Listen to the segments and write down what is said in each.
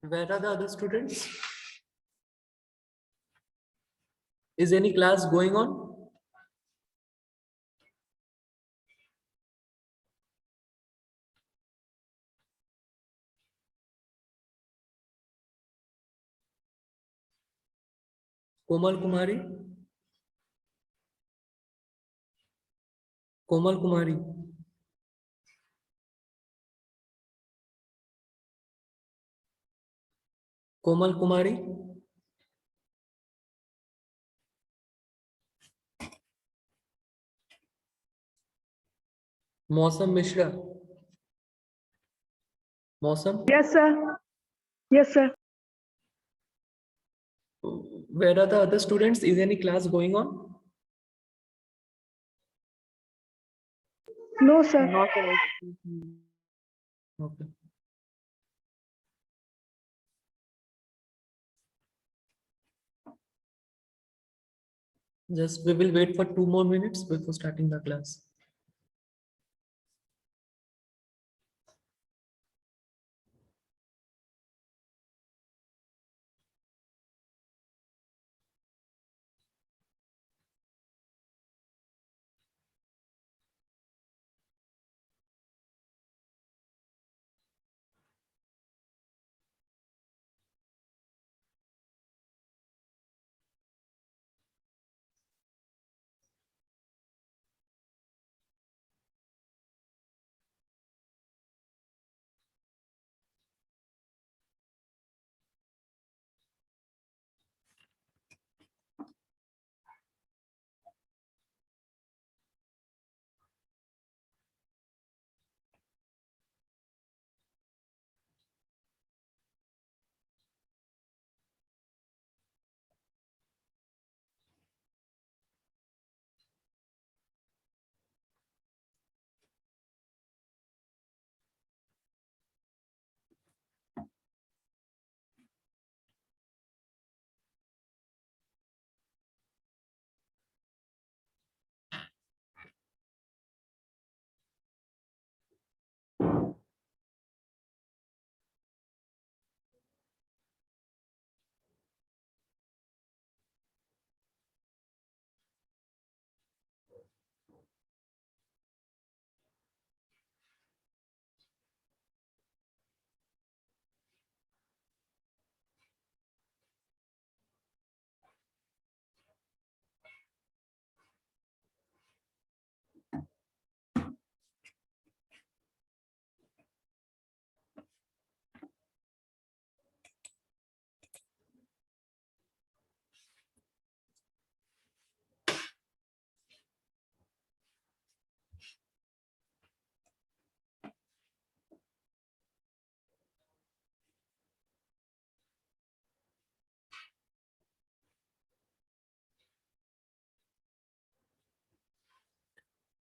Where are the other students? Is any class going on? Komal Kumari? Komal Kumari? Komal Kumari? Mausam Mishra? Mausam? Yes, sir. Yes, sir. Where are the other students? Is any class going on? No, sir. Okay. Just we will wait for 2 more minutes before starting the class.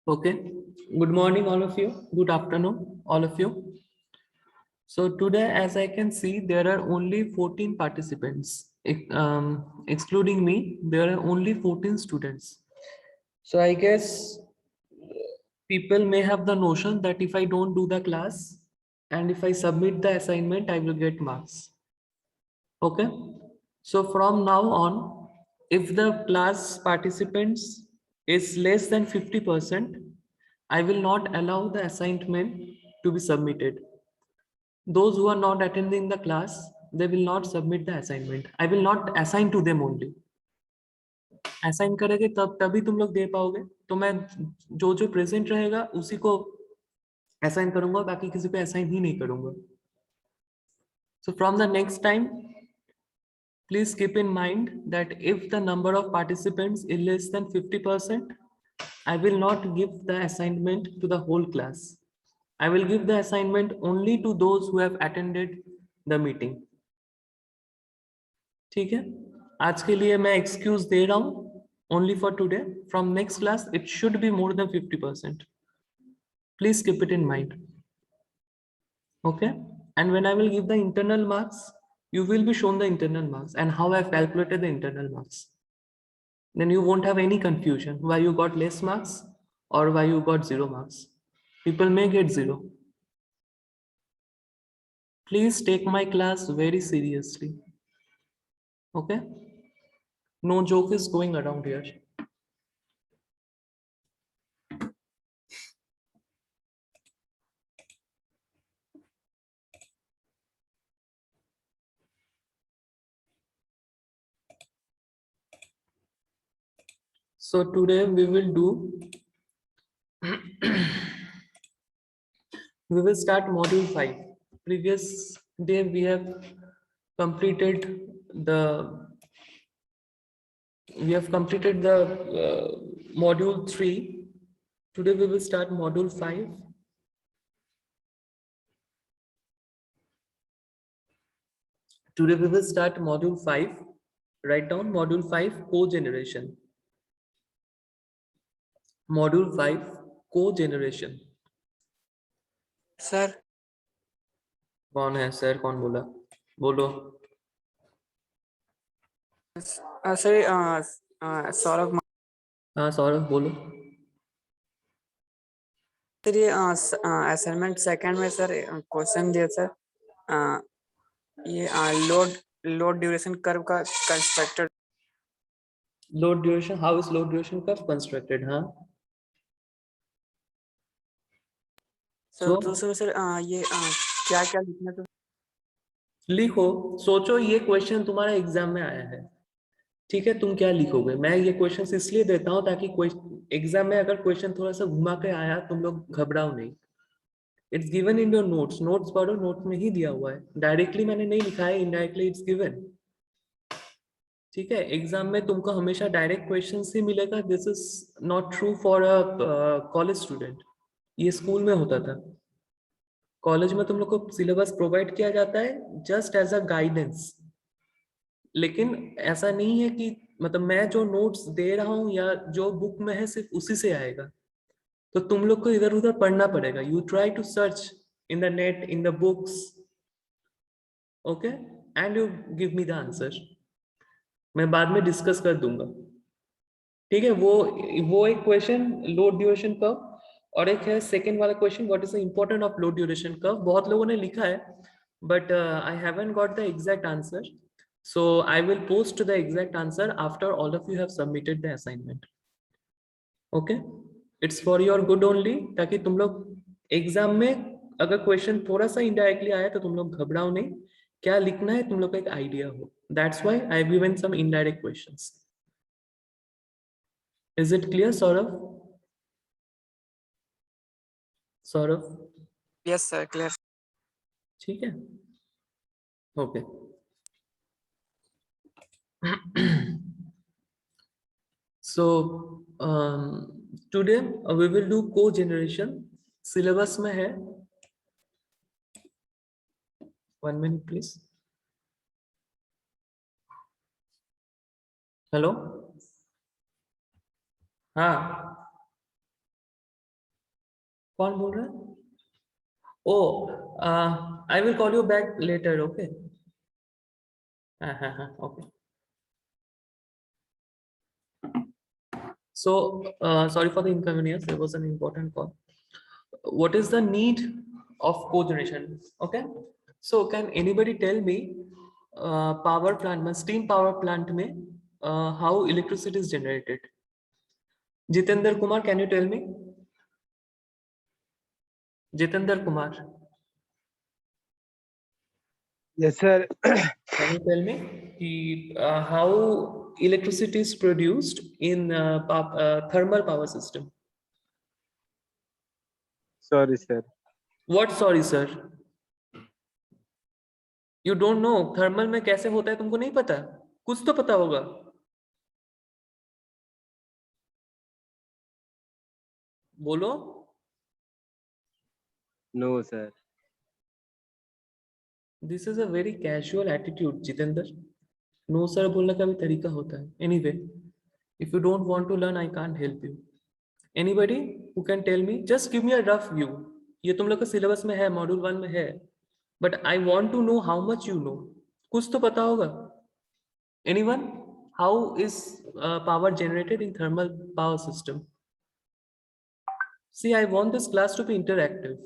Okay. Good morning, all of you. Good afternoon, all of you. So today, as I can see, there are only 14 participants. Excluding me, there are only 14 students. So I guess people may have the notion that if I don't do the class and if I submit the assignment, I will get marks. Okay. So from now on, if the class participants is less than 50%, I will not allow the assignment to be submitted. Those who are not attending the class, they will not submit the assignment. I will not assign to them only. Assign करेंगे तब तभी तुम लोग दे पाओगे. तो मैं जो जो प्रेजेंट रहेगा उसी को असाइन करूंगा, बाकी किसी पे असाइन ही नहीं करूंगा. So from the next time, please keep in mind that if the number of participants is less than 50%, I will not give the assignment to the whole class. I will give the assignment only to those who have attended the meeting. ठीक है. आज के लिए मैं excuse दे रहा हूँ only for today. From next class, it should be more than 50%. Please keep it in mind. Okay. And when I will give the internal marks, you will be shown the internal marks and how I've calculated the internal marks. Then you won't have any confusion why you got less marks or why you got 0 marks. People may get 0. Please take my class very seriously. Okay? No joke is going around here. So today we will do we will start module 5. Previous day we have completed the module 3. Today we will start module 5. Today we will start module 5. Write down module 5 co-generation. Module 5 co-generation. Sir कौन है sir? कौन बोला? बोलो. Sir Saurabh हाँ सौरभ बोलो. Sir ये assignment second में sir question दिया सर ये लोड ड्यूरेशन कर्व का constructed Load duration. How is load duration curve constructed? हाँ. सर So- तो सर ये क्या क्या लिखना तो लिखो. सोचो ये क्वेश्चन तुम्हारा एग्जाम में आया है. ठीक है, तुम क्या लिखोगे? मैं ये क्वेश्चन इसलिए देता हूँ ताकि एग्जाम में अगर क्वेश्चन थोड़ा सा घुमा के आया, तुम लोग घबराओ नहीं. It's given in your notes. Notes पढ़ो, नोट में ही दिया हुआ है. डायरेक्टली मैंने नहीं लिखा है, इनडायरेक्टली इट्स गिवन. ठीक है, एग्जाम में तुमको हमेशा डायरेक्ट क्वेश्चन ही मिलेगा. This is not true for a college student. ये स्कूल में होता था. कॉलेज में तुम लोग को सिलेबस प्रोवाइड किया जाता है जस्ट एज अ गाइडेंस. लेकिन ऐसा नहीं है कि मतलब मैं जो नोट्स दे रहा हूँ या जो बुक में है सिर्फ उसी से आएगा. तो तुम लोग को इधर उधर पढ़ना पड़ेगा. You try to search in the net, in the books. Okay, and you give me the answer. मैं बाद में डिस्कस कर दूंगा. ठीक है, वो एक क्वेश्चन लोड ड्यूरेशन कर्व, और एक है सेकेंड वाला question what is the important of load duration curve. बहुत लोगों ने लिखा है but I haven't got the exact answer. So I will post the exact answer after all of you have submitted the assignment. Okay, it's for your good only, ताकि तुम लोग exam में अगर क्वेश्चन थोड़ा सा इनडायरेक्टली आया तो तुम लोग घबराओ नहीं. क्या लिखना है तुम लोग का एक आइडिया हो. That's why I have given some indirect questions. Is it clear, Saurav? Saurav? Yes sir clear ठीक है. Okay. So today we will do co-generation. Syllabus में है. 1 minute please. Hello. हाँ, कौन बोल रहा है? Oh, I will call you back later. Okay. Okay. So sorry for the inconvenience. There was an important call. What is the need of cogeneration? Okay. So can anybody tell me power plant, steam power plant में how electricity is generated? Jitendra Kumar, can you tell me? Jitendra Kumar, Yes, sir. can you tell me how electricity is produced in thermal power system? Sorry, sir. What? Sorry, sir. You don't know thermal में कैसे होता है? तुमको नहीं पता? कुछ तो पता होगा. बोलो. No, sir. This is a very casual attitude, Jitendra. No sir बोलने का भी तरीका होता है. Anyway, if you don't want to learn, I can't help you. Anybody who can tell me? Just give me a rough view. ये तुम लोग का सिलेबस में है, मॉड्यूल 1 में है. But I want to know how much you know. कुछ तो पता होगा. Anyone? How is power generated in thermal power system? See, I want this class to be interactive.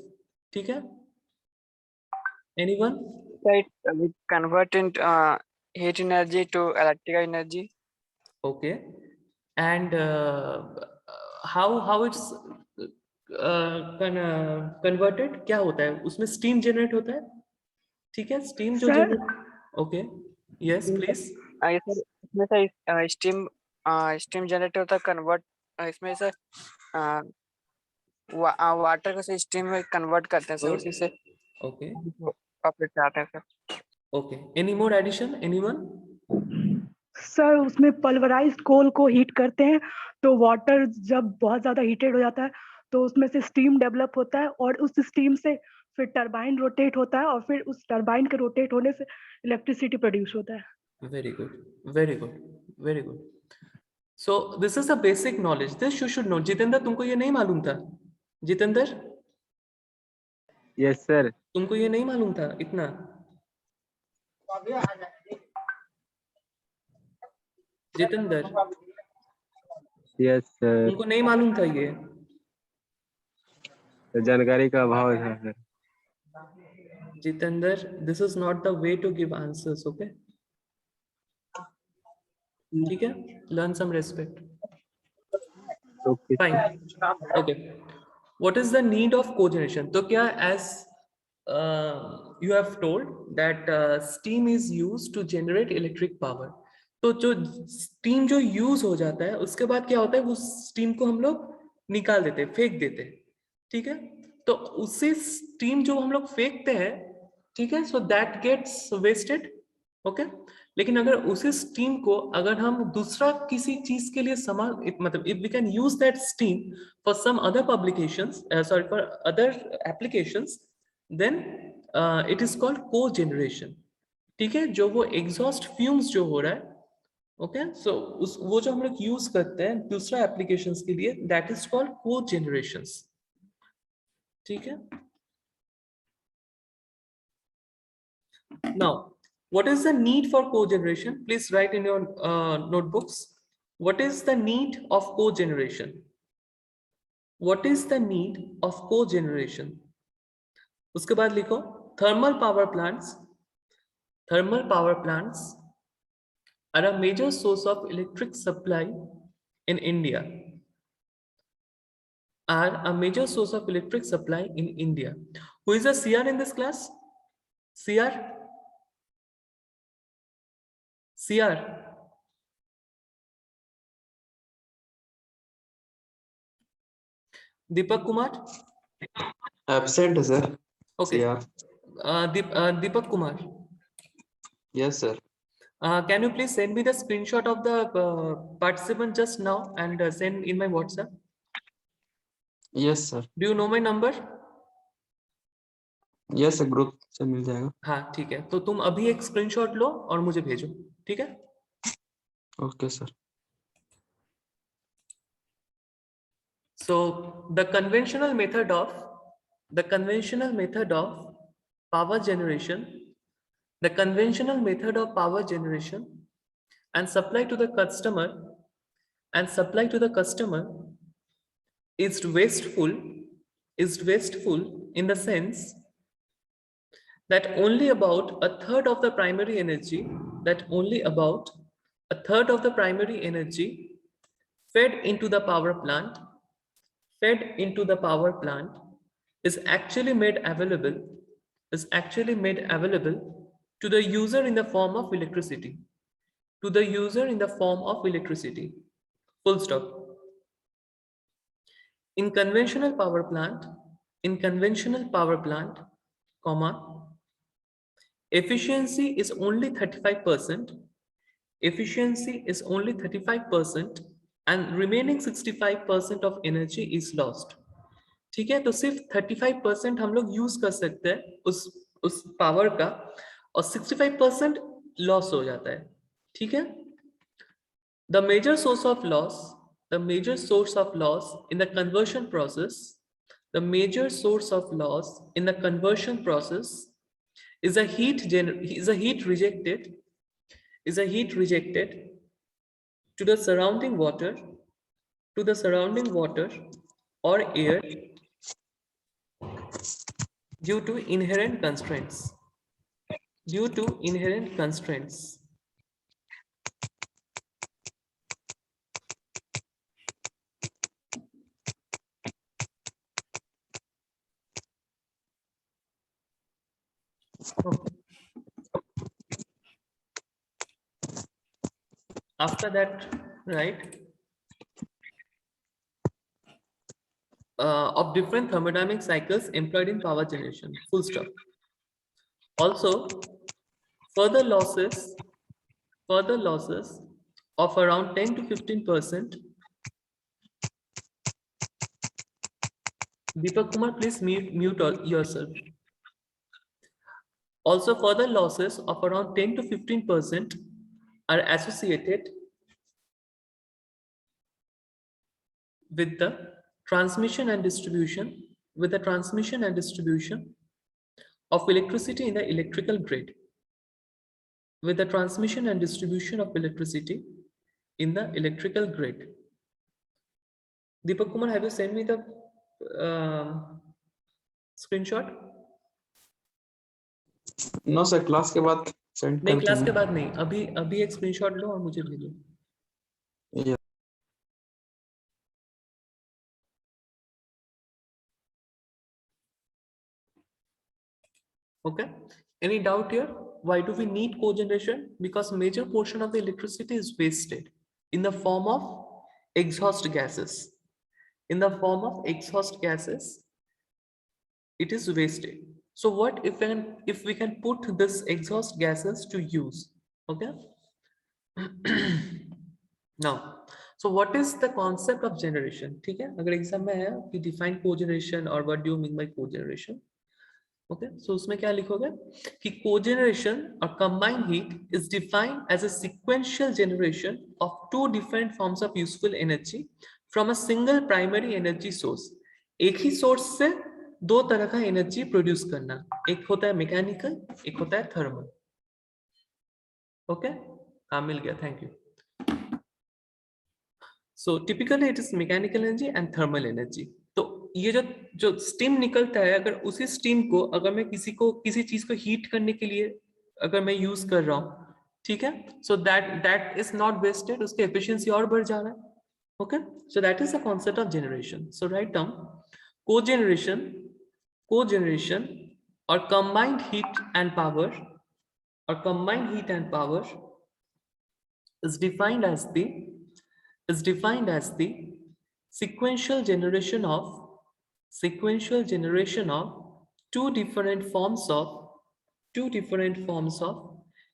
ठीक है? Anyone? Right, we convert into heat energy to electrical energy. Okay. And how it's converted? क्या होता है उसमें? Steam generate होता है, ठीक है, स्टीम जो Sir, generate. Okay, yes please. ये सर इसमें सर स्टीम जनरेटर होता है कन्वर्ट, इसमें सर वाटर को से स्टीम में कन्वर्ट करते हैं सर, उसी से ओके ऑपरेट आते हैं sir. Okay, any more addition, anyone? Sir उसमें पल्वराइज्ड कोल को हीट करते हैं तो वाटर जब बहुत ज्यादा हीटेड हो जाता है तो उसमें से स्टीम डेवलप होता है और उस स्टीम से फिर टरबाइन रोटेट होता है और फिर उस टरबाइन के रोटेट होने से इलेक्ट्रिसिटी प्रोड्यूस होता है। Very good, very good, very good. So this is the basic knowledge, this you should know. Jitendra, तुमको ये नहीं मालूम था? Jitendra, Yes, sir. तुमको ये नहीं मालूम था इतना? Jitendra, Yes, sir. तुमको नहीं मालूम था ये? तो जानकारी का अभाव है sir. Jitendra, this is not the way to give answers, okay? ठीक है? Learn some respect. Okay. Fine. Okay. What is the need of cogeneration? तो क्या, as you have told that steam is used to generate electric power. तो जो steam जो use हो जाता है उसके बाद क्या होता है, उस steam को हम लोग निकाल देते हैं, फेंक देते हैं, ठीक है? तो उसी steam जो हम लोग फेंकते हैं, ठीक है, so that gets wasted, okay? लेकिन अगर उसी स्टीम को अगर हम दूसरा किसी चीज के लिए मतलब if we can use that steam for some other publications, sorry for other applications, then it is called cogeneration, ठीक है? जो वो एग्जॉस्ट फ्यूम्स जो हो रहा है, ओके, सो उस वो जो हम लोग यूज करते हैं दूसरा एप्लीकेशंस के लिए, दैट इज कॉल्ड कोजेनरेशंस, ठीक है? Now, what is the need for cogeneration? Please write in your notebooks. What is the need of cogeneration? What is the need of cogeneration? उसके बाद लिखो thermal power plants. Thermal power plants are a major source of electric supply in India. Are a major source of electric supply in India. Who is a CR in this class? CR? CR? Deepak Kumar? Absent, sir. Okay. CR. Deepak Kumar, Yes, sir. can you please send me the screenshot of the participant just now and send in my WhatsApp? Yes, sir. Do you know my number? Yes, sir. Group से मिल जाएगा. हाँ, ठीक है, तो तुम अभी एक screenshot लो और मुझे भेजो, ठीक है? Okay, sir. So the conventional method of power generation, the conventional method of power generation and supply to the customer is wasteful in the sense that only about a third of the primary energy fed into the power plant is actually made available to the user in the form of electricity, full stop. In conventional power plant, comma, efficiency is only 35% and remaining 65% of energy is lost. ठीक है, तो सिर्फ 35% हम लोग use कर सकते हैं उस पावर का और 65% लॉस हो जाता है, ठीक है? The major source of loss in the conversion process is a heat rejected to the surrounding water or air due to inherent constraints. due to inherent constraints. Okay. After that, right, of different thermodynamic cycles employed in power generation, full stop. Also, further losses of around 10 to 15%. Deepak Kumar, please mute yourself. Also, further losses of around 10 to 15% are associated with the transmission and distribution of electricity in the electrical grid. With the transmission and distribution of electricity in the electrical grid. Deepak Kumar, have you sent me the screenshot? No sir, class के बाद send नहीं, कर class के दूंगा। बाद नहीं, अभी एक स्क्रीनशॉट लो और मुझे भेजो। Yes. Okay, any doubt here? Why do we need cogeneration? Because major portion of the electricity is wasted in the form of exhaust gases. In the form of exhaust gases, it is wasted. So what if we can put this exhaust gases to use? Okay. Now, so what is the concept of generation? ठीक है, अगर exam में है कि define cogeneration or what do you mean by cogeneration? Okay, so उसमें क्या लिखोगे कि cogeneration or combined heat is defined as a sequential generation of two different forms of useful energy from a single primary energy source. एक ही source से दो तरह का energy produce करना, एक होता है mechanical, एक होता है thermal. Okay, हाँ मिल गया, thank you. So typically it is mechanical energy and thermal energy. तो ये जो स्टीम निकलता है, अगर उसी स्टीम को अगर मैं किसी चीज को हीट करने के लिए अगर मैं यूज कर रहा हूँ, ठीक है, so that is not wasted, उसके एफिशिएंसी और बढ़ जा रहा है. Okay, so that is the concept of generation. So write down cogeneration और combined heat and power is defined as the sequential generation of two different forms of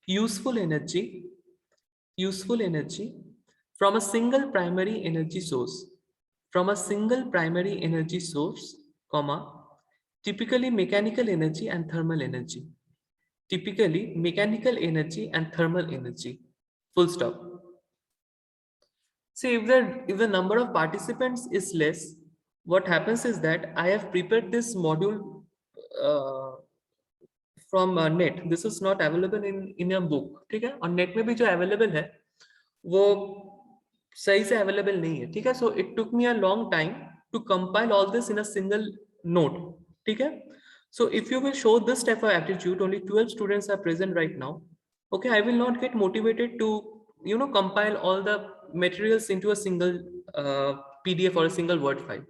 useful energy from a single primary energy source, comma, typically mechanical energy and thermal energy, full stop. See, if the number of participants is less, what happens is that I have prepared this module from net. This is not available in your book. ठीक है, और net में भी जो available है वो सही से available नहीं है. ठीक है, so it took me a long time to compile all this in a single note. ठीक है, so if you will show this type of aptitude, only 12 students are present right now. Okay, I will not get motivated to compile all the materials into a single PDF or a single word file.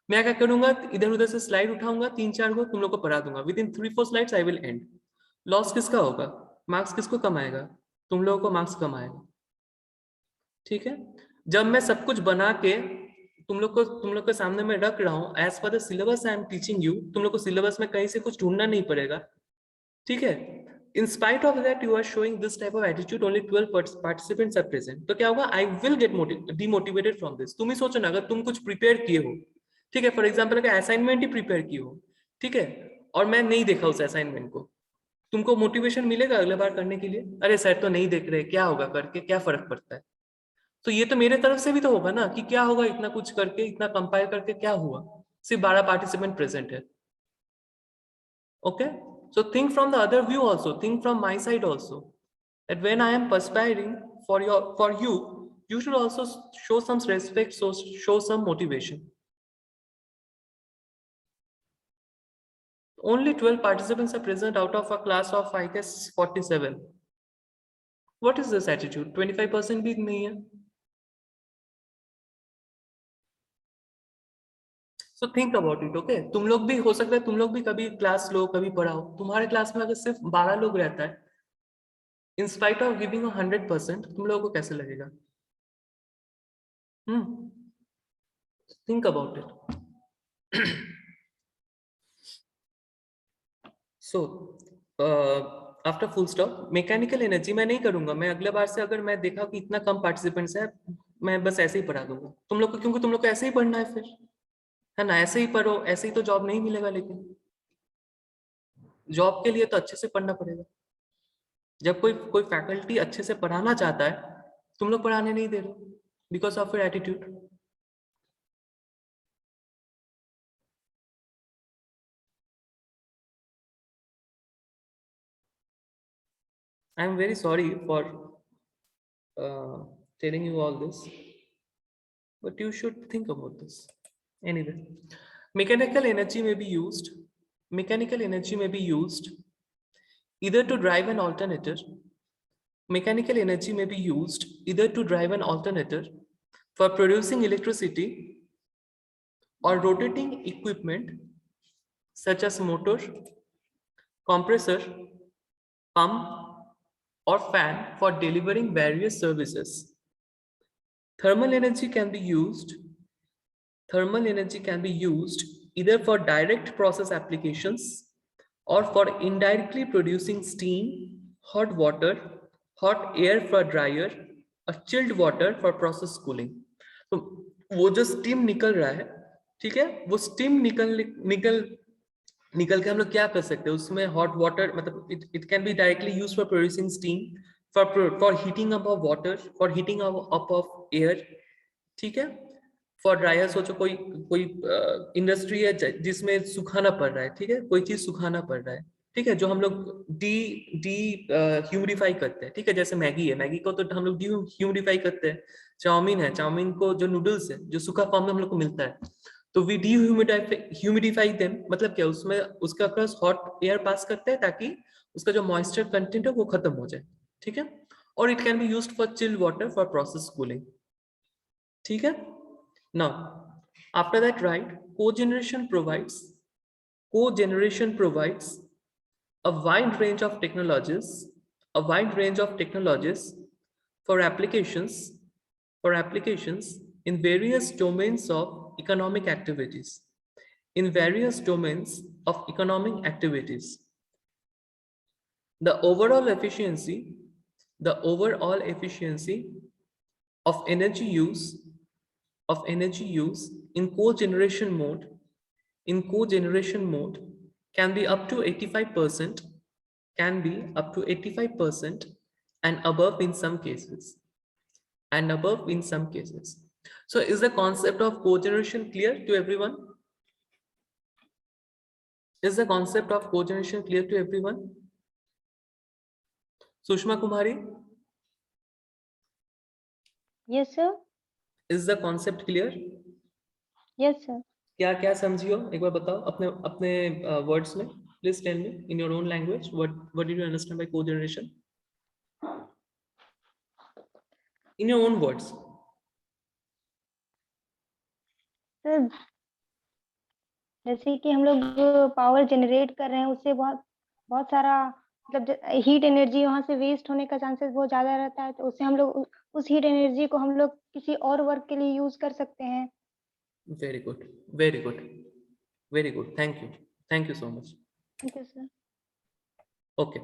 मैं क्या करूंगा, इधर उधर से slide उठाऊंगा, 3-4 को तुम लोग को पढ़ा दूंगा. With in 3-4 slides I will and. Loss किसका होगा? मार्क्स किसको कम आएगा? तुम लोगों को मार्क्स कम आएगा. ठीक है, जब मैं सब कुछ बना के तुम लोग के सामने में रख रहा हूँ, as per the syllabus I am teaching you, तुम लोग को सिलेबस में कहीं से कुछ ढूंढना नहीं पड़ेगा. ठीक है, in spite of that you are showing this type of attitude, only 12 participants are present. तो क्या होगा? I will get demotivated from this. तुम ही सोचो ना, अगर तुम कुछ प्रिपेयर किए हो, ठीक है, फॉर एग्जाम्पल अगर असाइनमेंट ही प्रिपेयर किए हो, ठीक है, और मैं नहीं देखा उस असाइनमेंट को, तुमको मोटिवेशन मिलेगा अगले बार करने के लिए? अरे सर तो नहीं देख रहे, क्या होगा करके, क्या फर्क पड़ता है? तो ये तो मेरे तरफ से भी तो होगा ना, कि क्या होगा इतना कुछ करके, इतना कंपाइल करके क्या हुआ, सिर्फ 12 पार्टिसिपेंट प्रेजेंट है. Okay, so think from the other view also, think from my side also, that when I am perspiring for you, you should also show some respect, so show some motivation. only 12 participants are present out of a class of I guess 47. What is this attitude? 25% भी नहीं है. So think about it, okay? तुम लोग भी हो सकता है तुम लोग भी कभी क्लास लो कभी पढ़ाओ, तुम्हारे क्लास में अगर सिर्फ 12 लोग रहता है, in spite of giving 100%, तुम लोगों को कैसे लगेगा? Think about it. So after full stop, mechanical energy मैं नहीं करूंगा. मैं अगले बार से अगर मैं देखा कि इतना कम पार्टिसिपेंट्स है, मैं बस ऐसे ही पढ़ा दूंगा तुम लोग को, क्योंकि तुम लोग को ऐसे ही पढ़ना है फिर, है ना? ऐसे ही पढ़ो, ऐसे ही तो जॉब नहीं मिलेगा. लेकिन जॉब के लिए तो अच्छे से पढ़ना पड़ेगा. जब कोई फैकल्टी अच्छे से पढ़ाना चाहता है, तुम लोग पढ़ाने नहीं दे रहे because of your attitude. I am very sorry for telling you all this, but you should think about this. Anyway, mechanical energy may be used. Mechanical energy may be used either to drive an alternator. Mechanical energy may be used either to drive an alternator for producing electricity or rotating equipment such as motor, compressor, pump, or fan for delivering various services. Thermal energy can be used. Thermal energy can be used either for direct process applications or for indirectly producing steam, hot water, hot air for dryer, or chilled water for process cooling. तो वो जो steam निकल रहा है, ठीक है, वो steam निकल के हम लोग क्या कर सकते हैं उसमें? हॉट वाटर, मतलब it can be directly used for producing steam, for heating up of water, for heating up of air, ठीक है, फॉर ड्रायर. सोचो कोई इंडस्ट्री है जिसमें सुखाना पड़ रहा है, ठीक है, कोई चीज सुखाना पड़ रहा है, ठीक है, जो हम लोग डी ह्यूमिडिफाई करते हैं, ठीक है, जैसे मैगी है, मैगी को तो हम लोग डी ह्यूमिडिफाई करते हैं. चाउमीन है, चाउमीन को जो नूडल्स है जो सूखा फॉर्म में हम लोग को मिलता है, तो वी ह्यूमिडिफाई देम. मतलब क्या, उसमें उसका प्लस हॉट एयर पास करते हैं ताकि उसका जो मॉइस्चर कंटेंट है वो खत्म हो जाए, ठीक है. और it can be used for chilled water for process cooling, ठीक है. Now after that right, cogeneration provides a wide range of technologies for applications in various domains of economic activities. The overall efficiency of energy use in cogeneration mode can be up to 85%, and above in some cases. So is the concept of cogeneration clear to everyone? Is the concept of cogeneration clear to everyone? Sushma Kumari? Yes, sir. Is the concept clear? Yes, sir. क्या समझियो एक बार बताओ अपने words में. Please tell me in your own language what did you understand by cogeneration? In your own words. Sir जैसे कि हम लोग power generate कर रहे हैं, उससे बहुत सारा मतलब हीट एनर्जी वहां से वेस्ट होने का चांसेस बहुत ज्यादा रहता है, तो उससे हम लोग उस हीट एनर्जी को हम लोग किसी और वर्क के लिए यूज कर सकते हैं. Very good. Thank you so much. Thank you, sir. Okay,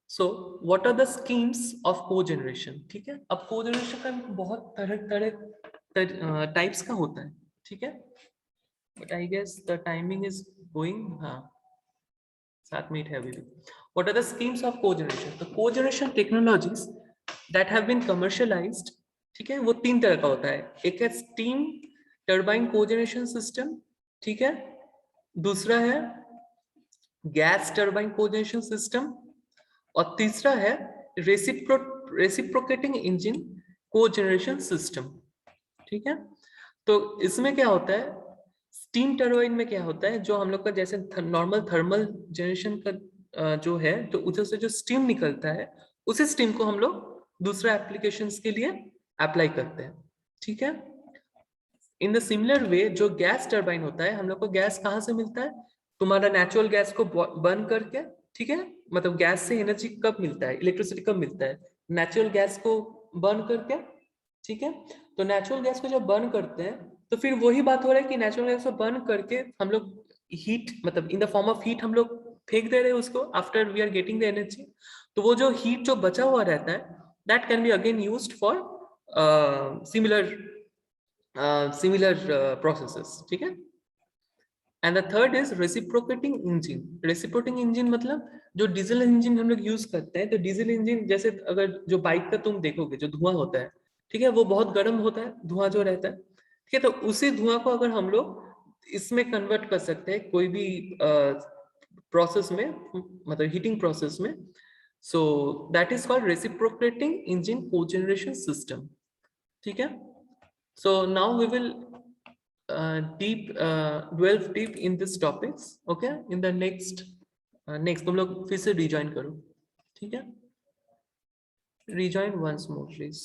so what are the schemes of cogeneration? ठीक है, अब cogeneration का बहुत तरह टाइप्स का होता है, ठीक है, but I guess the timing is going. हाँ, 7 मिनट है अभी भी. What are the schemes of cogeneration? The cogeneration technologies that have been commercialized, ठीक है, वो 3 तरह का होता है. एक है steam turbine cogeneration system, ठीक है, दूसरा है गैस टर्बाइन कोजेनरेशन सिस्टम, और तीसरा है रेसिप्रोकेटिंग इंजन कोजेनरेशन सिस्टम, ठीक है. तो इसमें क्या होता है, स्टीम टरबाइन में क्या होता है, जो हम लोग का जैसे नॉर्मल थर्मल जनरेशन का जो है, तो उधर से जो स्टीम निकलता है, उसी स्टीम को हम लोग दूसरे एप्लीकेशंस के लिए अप्लाई करते हैं, ठीक है। इन द सिमिलर वे जो गैस टरबाइन होता है, हम लोग को गैस कहाँ से मिलता है, तुम्हारा नेचुरल गैस को बर्न करके, ठीक है, मतलब गैस से एनर्जी कब मिलता है, इलेक्ट्रिसिटी कब मिलता है, नेचुरल गैस को बर्न करके, ठीक है। तो नेचुरल गैस को जब बर्न करते हैं तो फिर वही बात हो रहा है कि नेचुरल गैस को बर्न करके हम लोग हीट, मतलब in the form of heat हम लोग फेंक दे रहे हैं उसको after we are getting the energy. तो वो जो हीट जो बचा हुआ रहता है, that can be again used for similar processes, ठीक है। And the third is reciprocating engine. Reciprocating engine मतलब जो डीजल इंजन हम लोग यूज करते हैं, तो डीजल इंजन जैसे अगर जो बाइक का तुम देखोगे जो धुआं होता है, ठीक है, वो बहुत गर्म होता है धुआं जो रहता है, ठीक है। तो उसी धुआं को अगर हम लोग इसमें कन्वर्ट कर सकते हैं कोई भी प्रोसेस में, मतलब हीटिंग प्रोसेस में, सो that is called reciprocating engine cogeneration system, ठीक है। So now we will delve deep in this topics, okay, in the next तुम लोग फिर से rejoin करो, ठीक है, rejoin once more please.